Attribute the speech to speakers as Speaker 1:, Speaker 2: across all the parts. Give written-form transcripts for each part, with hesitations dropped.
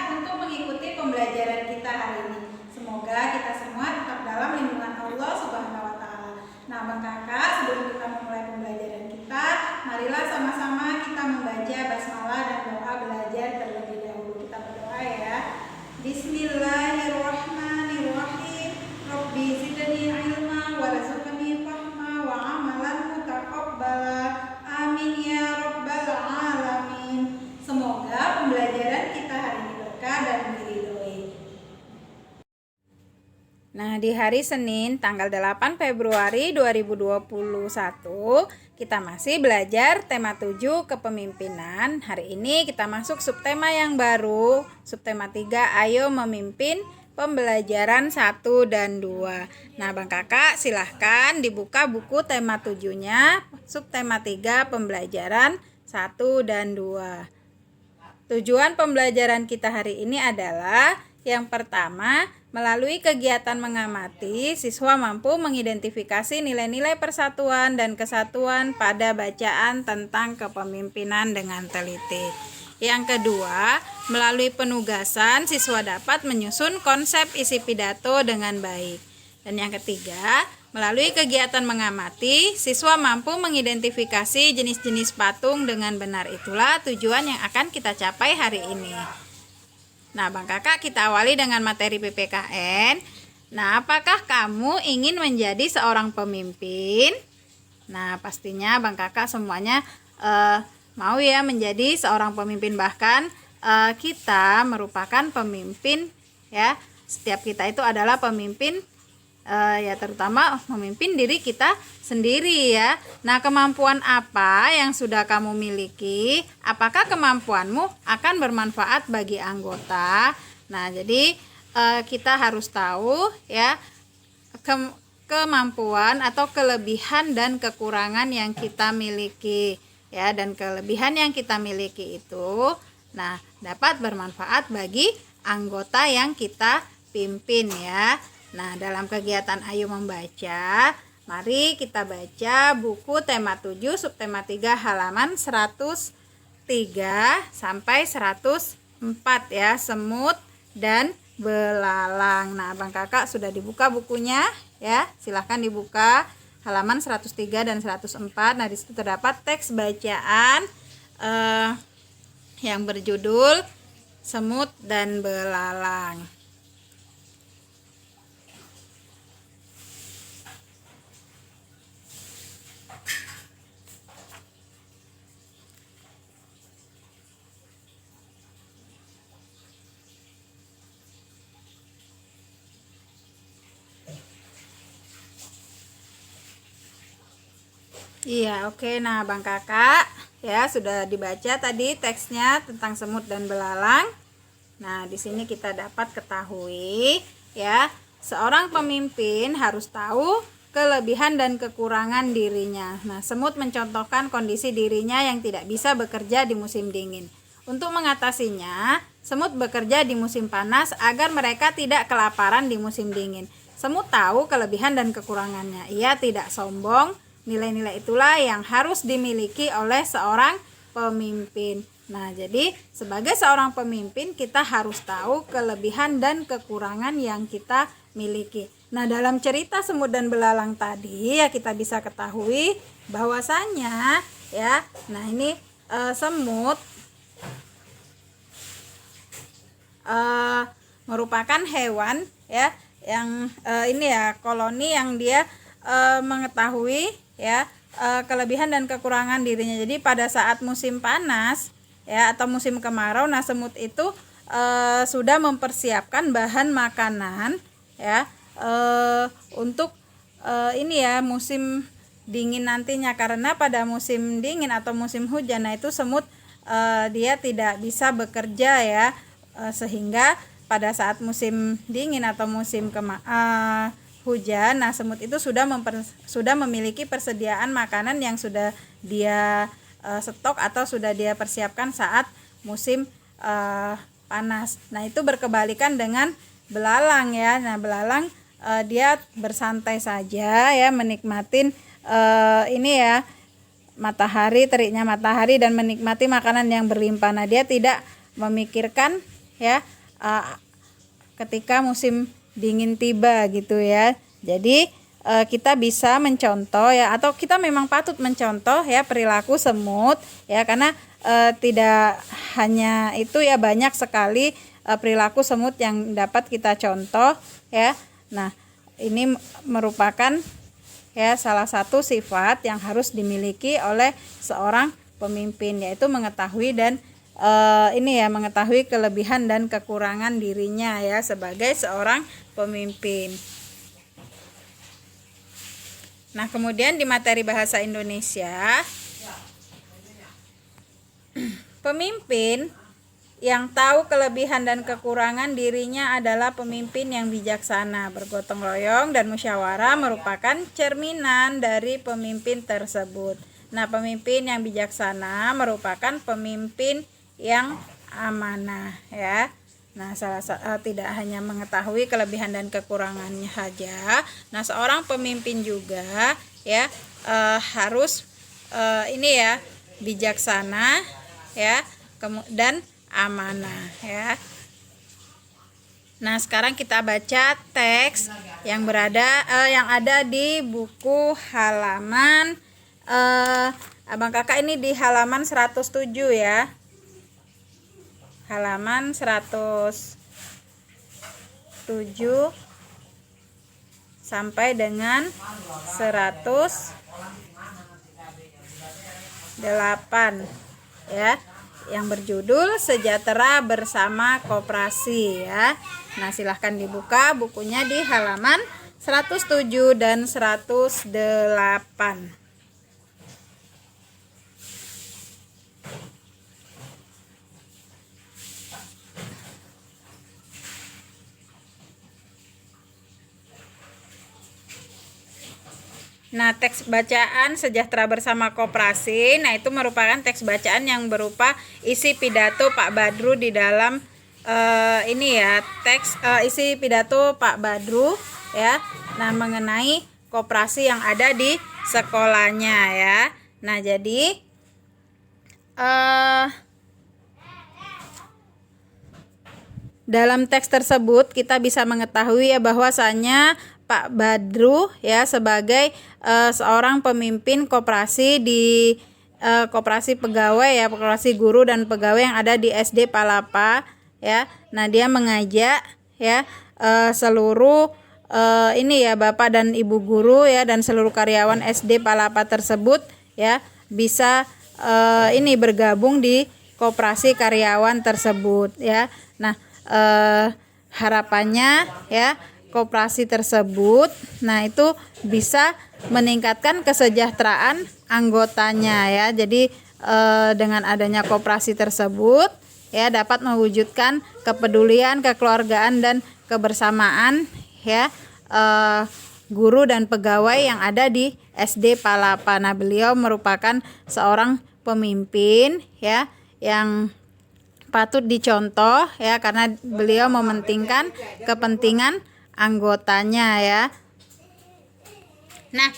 Speaker 1: bersedia untuk mengikuti pembelajaran kita hari ini. Semoga kita semua tetap dalam lindungan Allah Subhanahu wa taala. Nah, Bang Kakak, sebelum kita memulai pembelajaran kita, marilah sama-sama kita membaca basmalah dan doa belajar terlebih dahulu. Kita berdoa ya. Bismillahirrahmanirrahim. Rabbi zidni ilma warzuqni fahma wa amalan mutaqabbala. Amin ya rabbal alamin. Semoga pembelajaran kita hari ini berkah dan diridhoi. Nah, di hari Senin tanggal 8 Februari 2021 kita masih belajar tema 7 kepemimpinan. Hari ini kita masuk subtema yang baru, subtema 3, ayo memimpin pembelajaran 1 dan 2. Nah, Bang Kakak silahkan dibuka buku tema 7-nya, subtema 3 pembelajaran 1 dan 2. Tujuan pembelajaran kita hari ini adalah yang pertama, melalui kegiatan mengamati, siswa mampu mengidentifikasi nilai-nilai persatuan dan kesatuan pada bacaan tentang kepemimpinan dengan teliti. Yang kedua, melalui penugasan, siswa dapat menyusun konsep isi pidato dengan baik. Dan yang ketiga, melalui kegiatan mengamati, siswa mampu mengidentifikasi jenis-jenis patung dengan benar. Itulah tujuan yang akan kita capai hari ini. Nah, Bang Kakak, kita awali dengan materi PPKN. Nah, apakah kamu ingin menjadi seorang pemimpin? Nah, pastinya Bang Kakak semuanya mau ya menjadi seorang pemimpin. Bahkan kita merupakan pemimpin ya. Setiap kita itu adalah pemimpin ya, terutama memimpin diri kita sendiri ya. Nah, kemampuan apa yang sudah kamu miliki? Apakah kemampuanmu akan bermanfaat bagi anggota? Nah, jadi kita harus tahu ya kemampuan atau kelebihan dan kekurangan yang kita miliki ya. Dan kelebihan yang kita miliki itu dapat bermanfaat bagi anggota yang kita pimpin ya. Nah, dalam kegiatan Ayo Membaca, mari kita baca buku tema 7 subtema 3 halaman 103 sampai 104 ya, semut dan belalang. Nah, Bang Kakak sudah dibuka bukunya ya. Silahkan dibuka halaman 103 dan 104. Nah, di situ terdapat teks bacaan yang berjudul Semut dan Belalang. Iya, oke. Nah, Bang Kakak ya sudah dibaca tadi teksnya tentang semut dan belalang. Nah, di sini kita dapat ketahui ya, seorang pemimpin harus tahu kelebihan dan kekurangan dirinya. Nah, semut mencontohkan kondisi dirinya yang tidak bisa bekerja di musim dingin. Untuk mengatasinya, semut bekerja di musim panas agar mereka tidak kelaparan di musim dingin. Semut tahu kelebihan dan kekurangannya. Ia tidak sombong. Nilai-nilai itulah yang harus dimiliki oleh seorang pemimpin. Nah, jadi sebagai seorang pemimpin kita harus tahu kelebihan dan kekurangan yang kita miliki. Nah, dalam cerita semut dan belalang tadi ya kita bisa ketahui bahwasanya ya, nah ini semut merupakan hewan ya yang ini ya koloni yang dia mengetahui ya kelebihan dan kekurangan dirinya. Jadi pada saat musim panas ya atau musim kemarau, nah semut itu sudah mempersiapkan bahan makanan ya untuk ini ya musim dingin nantinya. Karena pada musim dingin atau musim hujan, nah itu semut dia tidak bisa bekerja ya, sehingga pada saat musim dingin atau musim hujan, nah semut itu sudah memiliki persediaan makanan yang sudah dia stok atau sudah dia persiapkan saat musim panas. Nah, itu berkebalikan dengan belalang ya. Nah, belalang dia bersantai saja ya, menikmatin ini ya matahari, teriknya matahari dan menikmati makanan yang berlimpah. Nah, dia tidak memikirkan ya ketika musim dingin tiba gitu ya. Jadi kita bisa mencontoh ya, atau kita memang patut mencontoh ya perilaku semut ya, karena tidak hanya itu ya, banyak sekali perilaku semut yang dapat kita contoh ya. Nah, ini merupakan ya salah satu sifat yang harus dimiliki oleh seorang pemimpin, yaitu mengetahui dan mengetahui kelebihan dan kekurangan dirinya ya sebagai seorang pemimpin. Nah, kemudian di materi bahasa Indonesia, pemimpin yang tahu kelebihan dan kekurangan dirinya adalah pemimpin yang bijaksana. Bergotong royong dan musyawarah merupakan cerminan dari pemimpin tersebut. Nah, pemimpin yang bijaksana merupakan pemimpin yang amanah ya. Nah, tidak hanya mengetahui kelebihan dan kekurangannya saja. Nah, seorang pemimpin juga ya harus bijaksana ya, dan amanah ya. Nah, sekarang kita baca teks yang ada di buku halaman Abang Kakak ini di halaman 107 ya. Halaman 107 sampai dengan 108 ya, yang berjudul Sejahtera Bersama Koperasi ya. Nah, silahkan dibuka bukunya di halaman 107 dan 108. Nah, teks bacaan Sejahtera Bersama Koperasi, nah itu merupakan teks bacaan yang berupa isi pidato Pak Badru di dalam isi pidato Pak Badru ya. Nah, mengenai koperasi yang ada di sekolahnya ya. Nah, jadi dalam teks tersebut kita bisa mengetahui ya bahwasanya Pak Badru ya sebagai seorang pemimpin koperasi di koperasi pegawai ya, koperasi guru dan pegawai yang ada di SD Palapa ya. Nah, dia mengajak ya seluruh Bapak dan Ibu guru ya dan seluruh karyawan SD Palapa tersebut ya bisa bergabung di koperasi karyawan tersebut ya. Nah, harapannya ya koperasi tersebut nah itu bisa meningkatkan kesejahteraan anggotanya ya. Jadi dengan adanya koperasi tersebut ya dapat mewujudkan kepedulian, kekeluargaan dan kebersamaan ya guru dan pegawai yang ada di SD Palapa. Nah, beliau merupakan seorang pemimpin ya yang patut dicontoh ya, karena beliau mementingkan kepentingan anggotanya ya. Nah,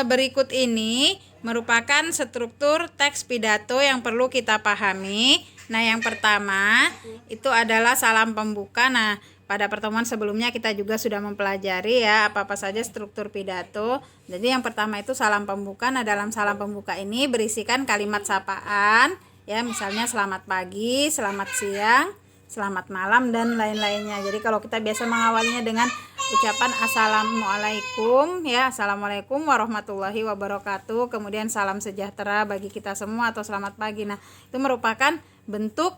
Speaker 1: berikut ini merupakan struktur teks pidato yang perlu kita pahami. Nah, yang pertama itu adalah salam pembuka. Nah, pada pertemuan sebelumnya kita juga sudah mempelajari ya apa-apa saja struktur pidato. Jadi yang pertama itu salam pembuka. Nah, dalam salam pembuka ini berisikan kalimat sapaan ya, misalnya selamat pagi, selamat siang, selamat malam dan lain-lainnya. Jadi kalau kita biasa mengawalinya dengan ucapan assalamualaikum ya, assalamualaikum warahmatullahi wabarakatuh, kemudian salam sejahtera bagi kita semua atau selamat pagi. Nah, itu merupakan bentuk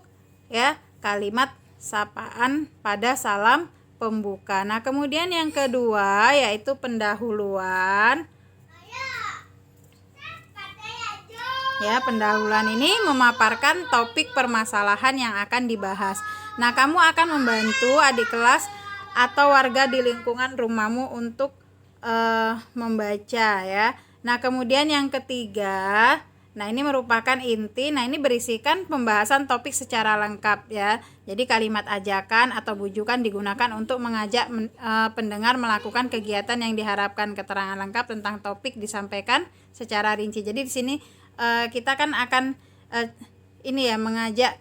Speaker 1: ya kalimat sapaan pada salam pembuka. Nah, kemudian yang kedua yaitu pendahuluan. Ya, pendahuluan ini memaparkan topik permasalahan yang akan dibahas. Nah, kamu akan membantu adik kelas atau warga di lingkungan rumahmu untuk membaca ya. Nah, kemudian yang ketiga, nah ini merupakan inti. Nah, ini berisikan pembahasan topik secara lengkap ya. Jadi kalimat ajakan atau bujukan digunakan untuk mengajak pendengar melakukan kegiatan yang diharapkan. Keterangan lengkap tentang topik disampaikan secara rinci. Jadi di sini kita kan akan mengajak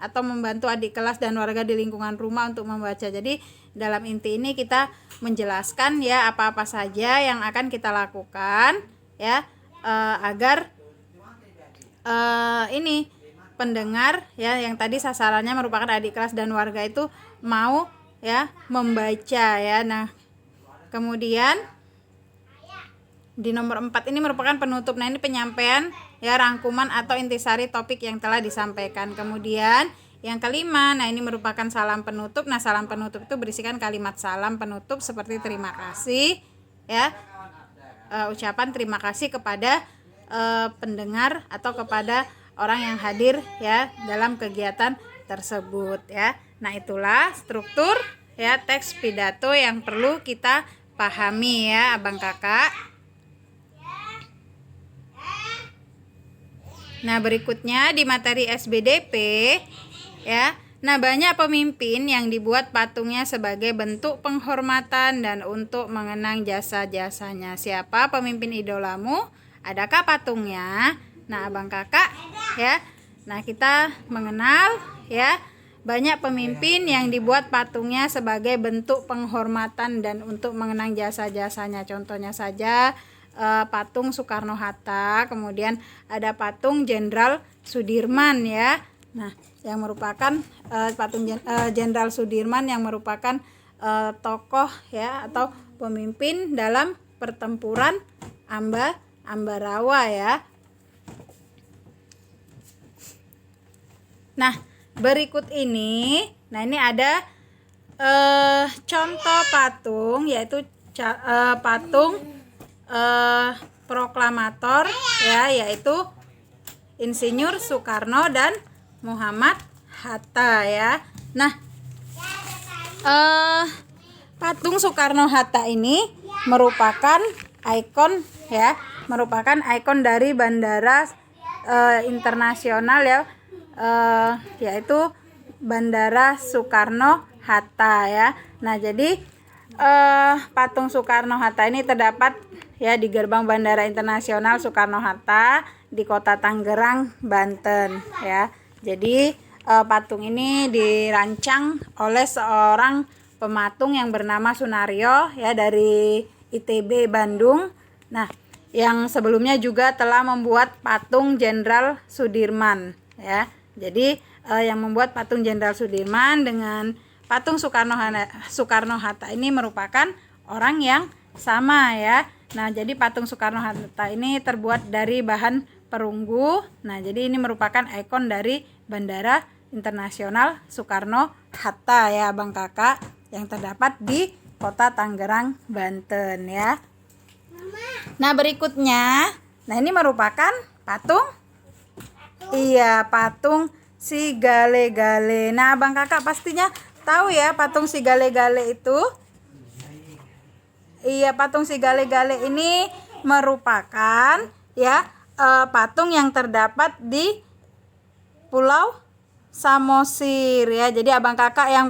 Speaker 1: atau membantu adik kelas dan warga di lingkungan rumah untuk membaca. Jadi dalam inti ini kita menjelaskan ya apa-apa saja yang akan kita lakukan ya agar ini pendengar ya yang tadi sasarannya merupakan adik kelas dan warga itu mau ya membaca ya. Nah, kemudian di nomor 4 ini merupakan penutup. Nah, ini penyampaian ya rangkuman atau intisari topik yang telah disampaikan. Kemudian yang kelima, nah ini merupakan salam penutup. Nah, salam penutup itu berisikan kalimat salam penutup seperti terima kasih ya. Ucapan terima kasih kepada pendengar atau kepada orang yang hadir ya dalam kegiatan tersebut ya. Nah, itulah struktur ya teks pidato yang perlu kita pahami ya abang kakak. Nah, berikutnya di materi SBDP ya. Nah, banyak pemimpin yang dibuat patungnya sebagai bentuk penghormatan dan untuk mengenang jasa-jasanya. Siapa pemimpin idolamu? Adakah patungnya? Nah, abang kakak ya. Nah, kita mengenal ya banyak pemimpin yang dibuat patungnya sebagai bentuk penghormatan dan untuk mengenang jasa-jasanya. Contohnya saja patung Soekarno-Hatta, kemudian ada patung Jenderal Sudirman ya. Nah, yang merupakan patung Jenderal Sudirman yang merupakan tokoh ya atau pemimpin dalam pertempuran Ambarawa ya. Nah, berikut ini, nah ini ada contoh patung yaitu patung proklamator ya, yaitu Insinyur Soekarno dan Muhammad Hatta ya. Nah, patung Soekarno-Hatta ini merupakan ikon ya, merupakan ikon dari bandara internasional ya, yaitu Bandara Soekarno-Hatta ya. Nah, jadi patung Soekarno-Hatta ini terdapat ya di gerbang Bandara Internasional Soekarno-Hatta di Kota Tangerang, Banten ya. Jadi patung ini dirancang oleh seorang pematung yang bernama Sunario ya dari ITB Bandung. Nah, yang sebelumnya juga telah membuat patung Jenderal Sudirman ya. Jadi yang membuat patung Jenderal Sudirman dengan patung Soekarno-Hatta ini merupakan orang yang sama ya. Nah, jadi patung Soekarno-Hatta ini terbuat dari bahan perunggu. Nah, jadi ini merupakan ikon dari Bandara Internasional Soekarno-Hatta ya abang kakak, yang terdapat di Kota Tangerang, Banten ya. Nah, berikutnya, nah ini merupakan patung patung si Gale-Gale. Nah, abang kakak pastinya tahu ya patung si Gale-Gale itu. Patung si Gale-Gale ini merupakan ya patung yang terdapat di Pulau Samosir ya. Jadi abang kakak yang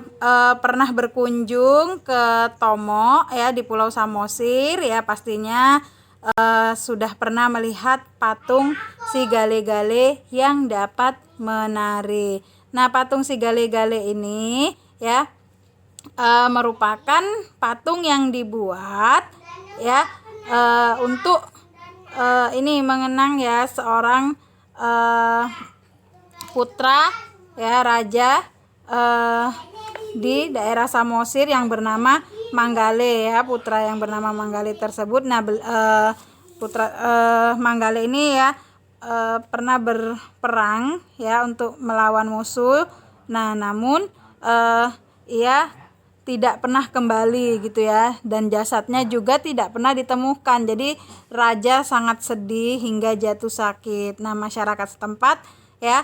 Speaker 1: pernah berkunjung ke Tomo ya di Pulau Samosir ya pastinya sudah pernah melihat patung si Gale-Gale yang dapat menari. Nah, patung si Gale-Gale ini ya merupakan patung yang dibuat ya untuk ini mengenang ya seorang putra ya raja di daerah Samosir yang bernama Manggale ya. Putra yang bernama Manggale tersebut, nah putra Manggale ini ya pernah berperang ya untuk melawan musuh. Nah, namun ia tidak pernah kembali gitu ya, dan jasadnya juga tidak pernah ditemukan. Jadi raja sangat sedih hingga jatuh sakit. Nah, masyarakat setempat ya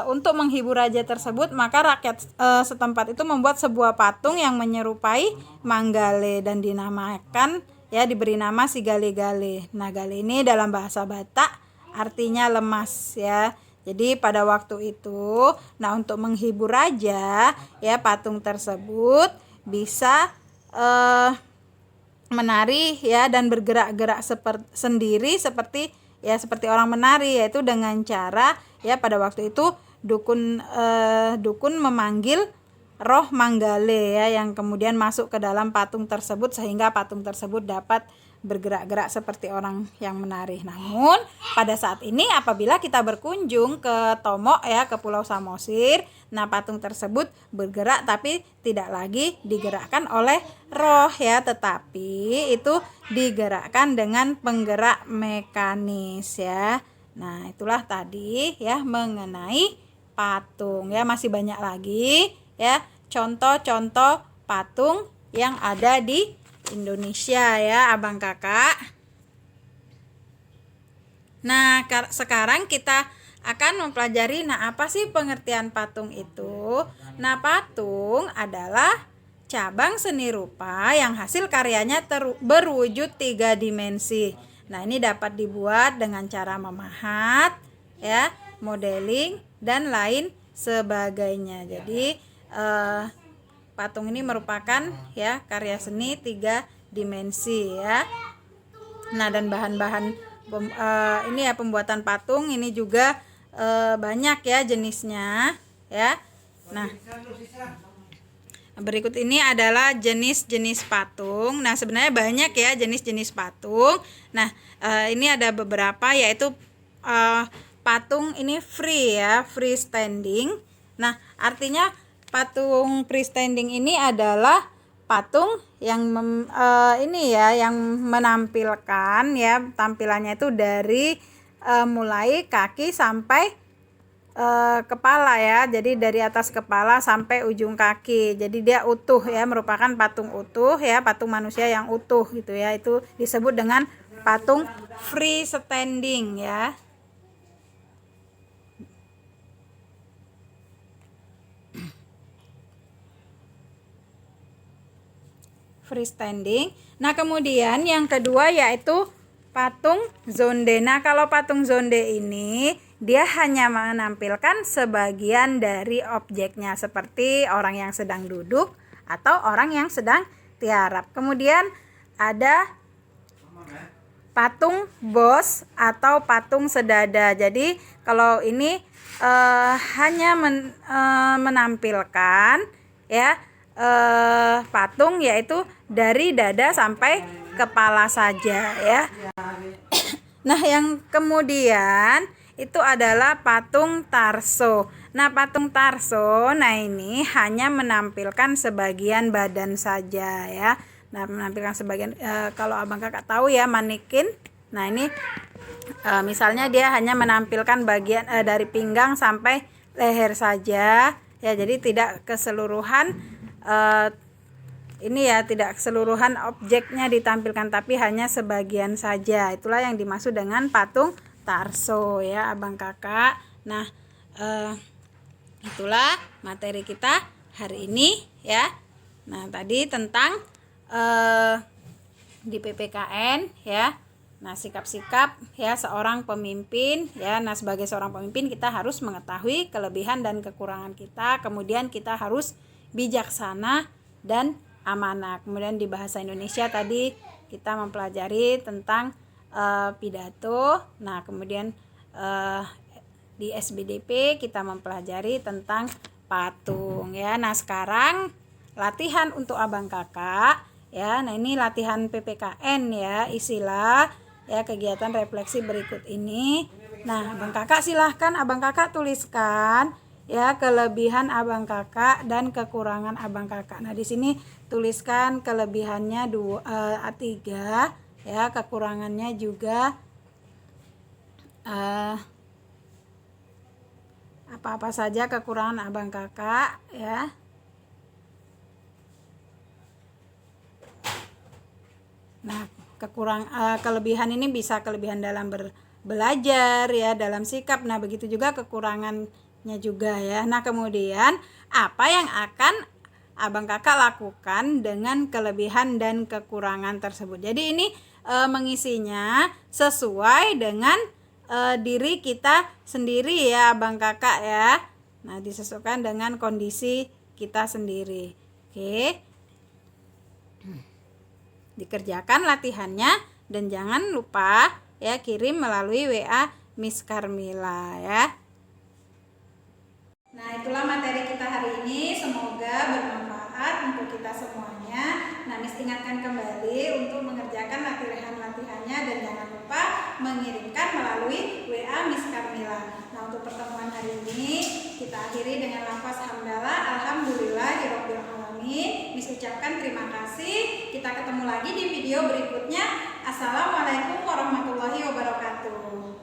Speaker 1: untuk menghibur raja tersebut, maka rakyat setempat itu membuat sebuah patung yang menyerupai Manggale dan dinamakan ya, diberi nama si Gale-Gale. Nah, Gale ini dalam bahasa Batak artinya lemas ya. Jadi pada waktu itu, nah untuk menghibur raja ya, patung tersebut bisa menari ya dan bergerak-gerak sendiri seperti orang menari, yaitu dengan cara ya pada waktu itu dukun memanggil roh Manggale ya, yang kemudian masuk ke dalam patung tersebut sehingga patung tersebut dapat bergerak-gerak seperti orang yang menari. Namun pada saat ini apabila kita berkunjung ke Tomok ya, ke Pulau Samosir, nah patung tersebut bergerak tapi tidak lagi digerakkan oleh roh ya, tetapi itu digerakkan dengan penggerak mekanis ya. Nah, itulah tadi ya mengenai patung ya. Masih banyak lagi ya contoh-contoh patung yang ada di Indonesia ya abang kakak. Nah sekarang kita akan mempelajari apa sih pengertian patung itu. Nah, patung adalah cabang seni rupa yang hasil karyanya berwujud 3 dimensi. Nah, ini dapat dibuat dengan cara memahat ya, modeling dan lain sebagainya. Jadi patung ini merupakan ya karya seni 3 dimensi ya. Nah, dan bahan-bahan ini ya pembuatan patung ini juga banyak ya jenisnya ya. Nah, berikut ini adalah jenis-jenis patung. Nah, sebenarnya banyak ya jenis-jenis patung. Nah, ini ada beberapa, yaitu patung ini free ya, free standing. Nah, artinya patung freestanding ini adalah patung yang yang menampilkan ya, tampilannya itu dari mulai kaki sampai kepala ya. Jadi dari atas kepala sampai ujung kaki. Jadi dia utuh ya, merupakan patung utuh ya, patung manusia yang utuh gitu ya. Itu disebut dengan patung freestanding ya. Freestanding. Nah, kemudian yang kedua yaitu patung zonde. Nah, kalau patung zonde ini dia hanya menampilkan sebagian dari objeknya, seperti orang yang sedang duduk atau orang yang sedang tiarap. Kemudian ada patung bos atau patung sedada. Jadi kalau ini hanya menampilkan ya patung, yaitu dari dada sampai kepala saja ya. Nah, yang kemudian itu adalah patung tarso. Nah, patung tarso ini hanya menampilkan sebagian badan saja ya. Nah, menampilkan sebagian kalau abang kakak tahu ya manekin. Nah, ini misalnya dia hanya menampilkan bagian dari pinggang sampai leher saja ya. Jadi tidak keseluruhan ini ya, tidak keseluruhan objeknya ditampilkan, tapi hanya sebagian saja. Itulah yang dimaksud dengan patung tarso ya abang kakak. Nah, itulah materi kita hari ini ya. Nah, tadi tentang di PPKN ya. Nah, sikap-sikap ya seorang pemimpin ya. Nah, sebagai seorang pemimpin kita harus mengetahui kelebihan dan kekurangan kita. Kemudian kita harus bijaksana dan amanah. Kemudian di bahasa Indonesia tadi kita mempelajari tentang pidato. Nah, kemudian di SBDP kita mempelajari tentang patung ya. Nah, sekarang latihan untuk abang kakak ya. Nah, ini latihan PPKN ya, isilah ya kegiatan refleksi berikut ini. Nah, abang kakak silahkan abang kakak tuliskan ya kelebihan abang kakak dan kekurangan abang kakak. Nah, di sini tuliskan kelebihannya 3 ya, kekurangannya juga apa-apa saja kekurangan abang kakak ya. Nah, kelebihan ini bisa kelebihan dalam belajar ya, dalam sikap. Nah, begitu juga kekurangannya juga ya. Nah, kemudian apa yang akan abang kakak lakukan dengan kelebihan dan kekurangan tersebut. Jadi ini mengisinya sesuai dengan diri kita sendiri ya abang kakak ya. Nah, disesuaikan dengan kondisi kita sendiri. Oke. Dikerjakan latihannya dan jangan lupa ya kirim melalui WA Miss Carmila ya. Nah, itulah materi kita hari ini. Semoga bermanfaat untuk kita semuanya. Nah, Miss ingatkan kembali untuk mengerjakan latihan-latihannya dan jangan lupa mengirimkan melalui WA Miss Karmila. Nah, untuk pertemuan hari ini kita akhiri dengan lafaz hamdalah alhamdulillahirabbil alamin. Miss ucapkan terima kasih. Kita ketemu lagi di video berikutnya. Assalamualaikum warahmatullahi wabarakatuh.